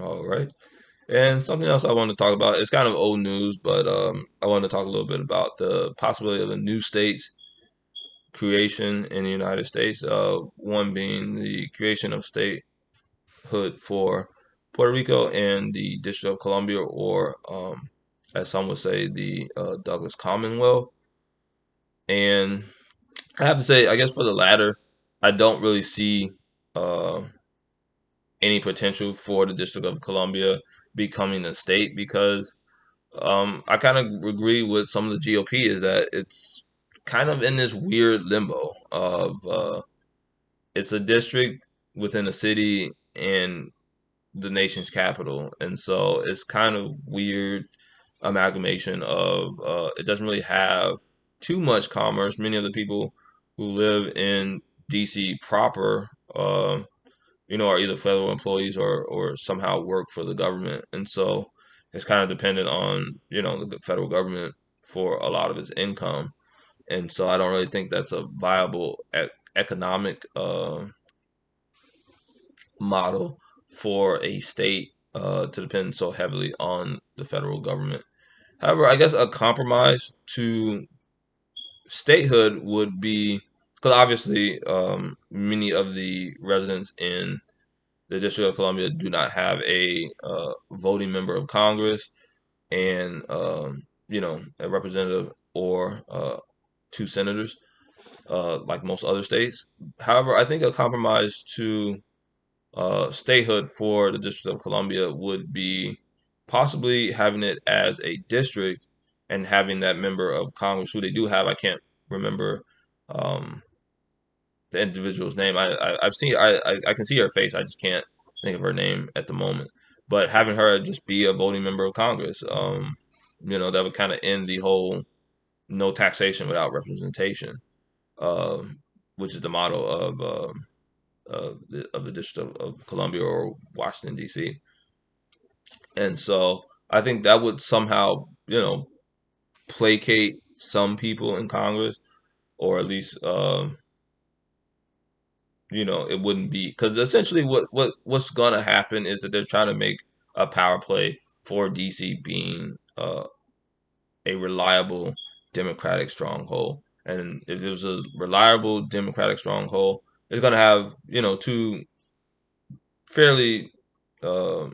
All right. And something else I want to talk about, it's kind of old news, but I want to talk a little bit about the possibility of a new state's creation in the United States. One being the creation of statehood for Puerto Rico and the District of Colombia, or as some would say, the Douglass Commonwealth. And I have to say, I guess for the latter, I don't really see uh, any potential for the District of Columbia becoming a state because I kind of agree with some of the GOP is that it's kind of in this weird limbo of it's a district within a city and the nation's capital, and so it's kind of weird amalgamation of it doesn't really have too much commerce. Many of the people who live in DC proper, are either federal employees or somehow work for the government, and so it's kind of dependent on the federal government for a lot of its income, and so I don't really think that's a viable economic model for a state to depend so heavily on the federal government. However, I guess a compromise to statehood would be because obviously many of the residents in the District of Columbia do not have a voting member of Congress and a representative or two senators like most other states. However, I think a compromise to statehood for the District of Columbia would be possibly having it as a district and having that member of Congress who they do have. I can't remember um, the individual's name. I've seen I can see her face. I just can't think of her name at the moment. But having her just be a voting member of Congress, that would kind of end the whole no taxation without representation, which is the motto of the District of Columbia or Washington D.C. And so I think that would somehow placate some people in Congress, or at least it wouldn't be because essentially what's gonna happen is that they're trying to make a power play for DC being a reliable Democratic stronghold. And if it was a reliable Democratic stronghold, it's gonna have two fairly uh,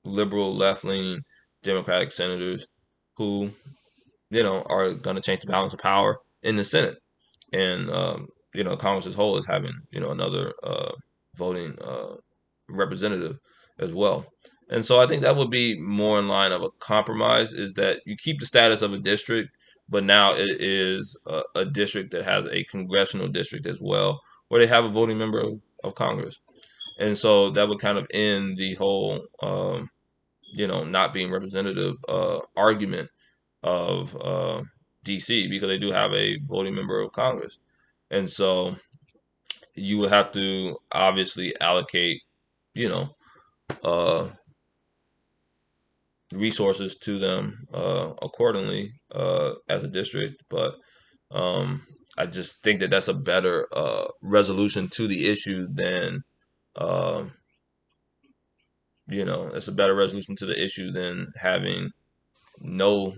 liberal left leaning Democratic senators who are gonna change the balance of power in the Senate. And Congress as a whole is having another voting representative as well. And so I think that would be more in line of a compromise is that you keep the status of a district, but now it is a district that has a congressional district as well, where they have a voting member of Congress. And so that would kind of end the whole, not being representative argument of DC because they do have a voting member of Congress. And so you would have to obviously allocate, you know, uh, resources to them accordingly as a district. But um, I just think that that's a better resolution to the issue than, uh, it's a better resolution to the issue than having no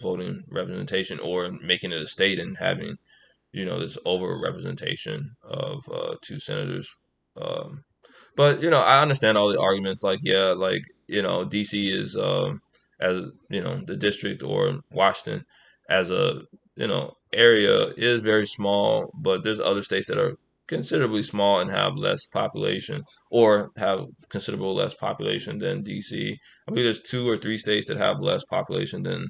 voting representation or making it a state and having this over representation of two senators. Um, but I understand all the arguments. Like, yeah, like DC is as the district or Washington as a area is very small, but there's other states that are considerably small and have less population or have considerable less population than DC. I believe there's two or three states that have less population than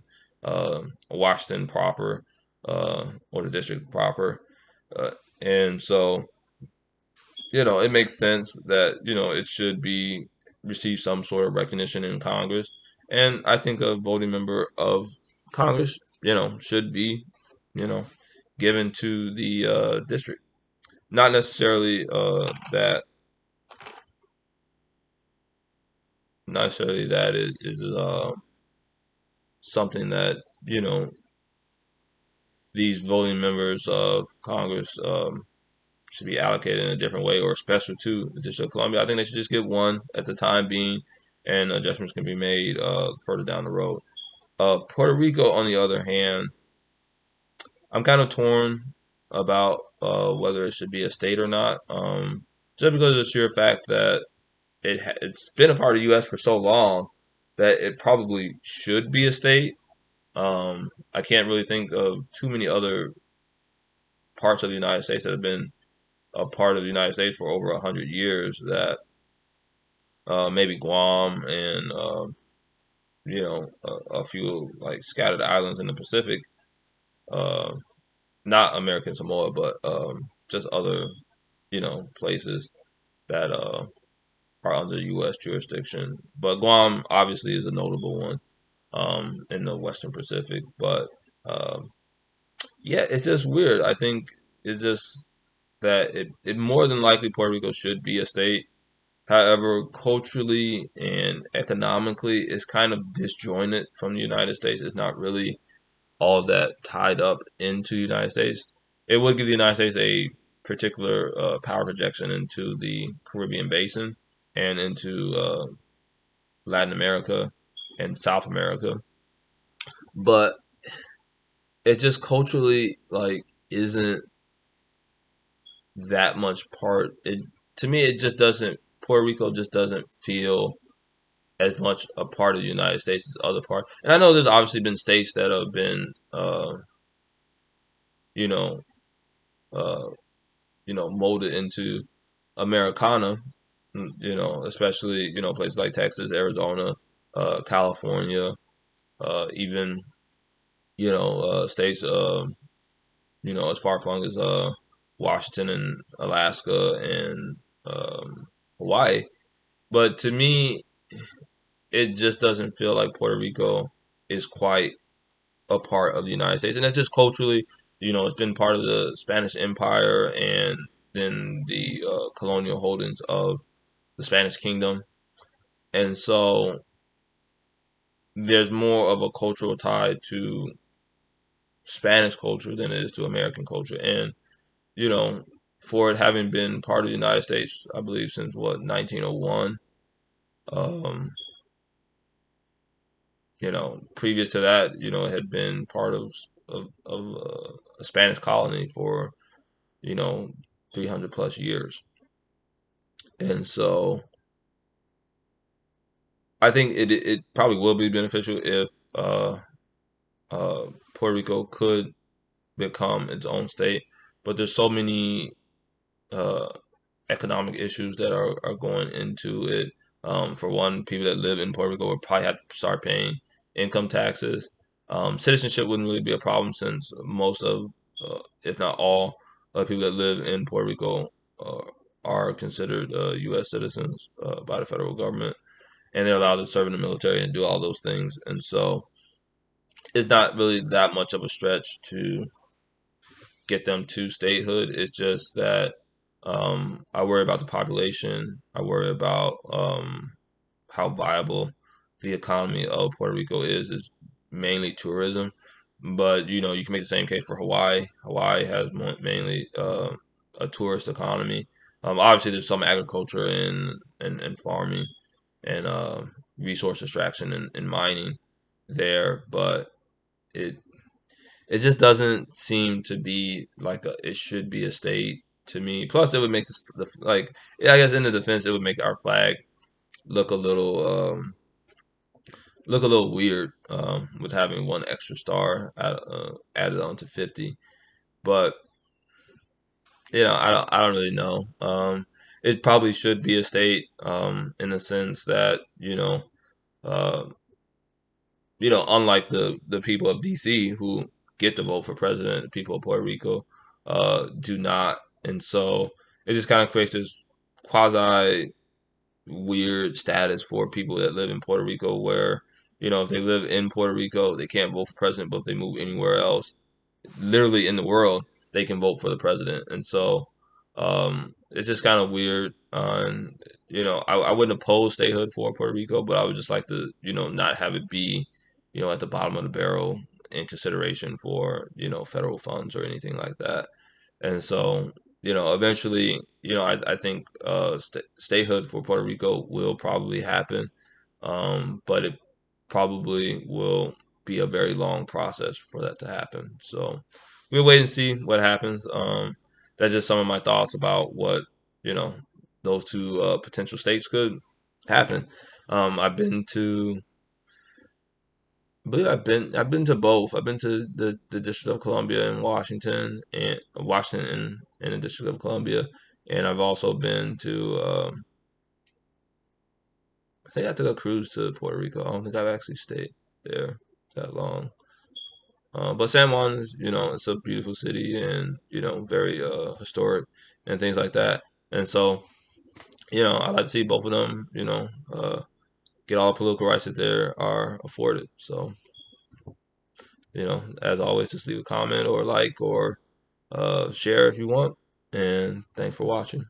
Washington proper or the district proper. Uh, and so, it makes sense that, it should be receive some sort of recognition in Congress. And I think a voting member of Congress, should be, you know, given to the district. Not necessarily not necessarily that it is something that, you know, these voting members of Congress should be allocated in a different way or special to the District of Columbia. I think they should just get one at the time being, and adjustments can be made further down the road. Puerto Rico, on the other hand, I'm kind of torn about whether it should be a state or not. Just because of the sheer fact that it's been a part of the U.S. for so long that it probably should be a state. I can't really think of too many other parts of the United States that have been a part of the United States for over 100 years. That maybe Guam and a few like scattered islands in the Pacific, uh, not American Samoa, but just other places that are under U.S. jurisdiction. But Guam obviously is a notable one in the Western Pacific. But um, yeah, it's just weird. I think it's just that it more than likely Puerto Rico should be a state. However, culturally and economically, it's kind of disjointed from the United States. It's not really all that tied up into the United States. It would give the United States a particular power projection into the Caribbean basin and into Latin America and South America. But it just culturally like isn't that much part. It to me it just doesn't. Puerto Rico just doesn't feel as much a part of the United States as other parts. And I know there's obviously been states that have been, you know, uh, molded into Americana. Especially places like Texas, Arizona, California, even states as far flung as Washington and Alaska and Hawaii. But to me, it just doesn't feel like Puerto Rico is quite a part of the United States, and that's just culturally. It's been part of the Spanish Empire and then the colonial holdings of the Spanish Kingdom, and so there's more of a cultural tie to Spanish culture than it is to American culture, and you know, for it having been part of the United States, I believe since what 1901. Um, previous to that, it had been part of a Spanish colony for 300 plus years, and so I think it probably will be beneficial if Puerto Rico could become its own state, but there's so many uh, economic issues that are going into it. For one, people that live in Puerto Rico will probably have to start paying income taxes. Citizenship wouldn't really be a problem since most of, if not all, of people that live in Puerto Rico are considered U.S. citizens by the federal government, and they're allowed to serve in the military and do all those things. And so it's not really that much of a stretch to get them to statehood. It's just that I worry about the population. I worry about how viable the economy of Puerto Rico is. It's mainly tourism, but you can make the same case for Hawaii. Hawaii has mainly a tourist economy. Obviously, there's some agriculture and farming and resource extraction and mining there, but it it just doesn't seem to be like it should be a state to me. Plus, it would make like yeah, I guess in the defense, it would make our flag look a little weird with having one extra star added on to 50. But I don't really know. It probably should be a state in the sense that uh, unlike the people of D.C. who get to vote for president, the people of Puerto Rico do not, and so it just kind of creates this quasi weird status for people that live in Puerto Rico, where if they live in Puerto Rico, they can't vote for president, but if they move anywhere else, literally in the world, they can vote for the president, and so it's just kind of weird. And I wouldn't oppose statehood for Puerto Rico, but I would just like to not have it be at the bottom of the barrel in consideration for federal funds or anything like that. And so eventually I think statehood for Puerto Rico will probably happen. but it probably will be a very long process for that to happen. So we'll wait and see what happens. That's just some of my thoughts about what you know those two potential states could happen. I've been to, I believe I've been to both. I've been to the District of Columbia in Washington and Washington and the District of Columbia, and I've also been to. I think I took a cruise to Puerto Rico. I don't think I've actually stayed there that long. But San Juan is, it's a beautiful city and, very historic and things like that. And so, I like to see both of them, get all the political rights that there are afforded. So, as always, just leave a comment or like or share if you want. And thanks for watching.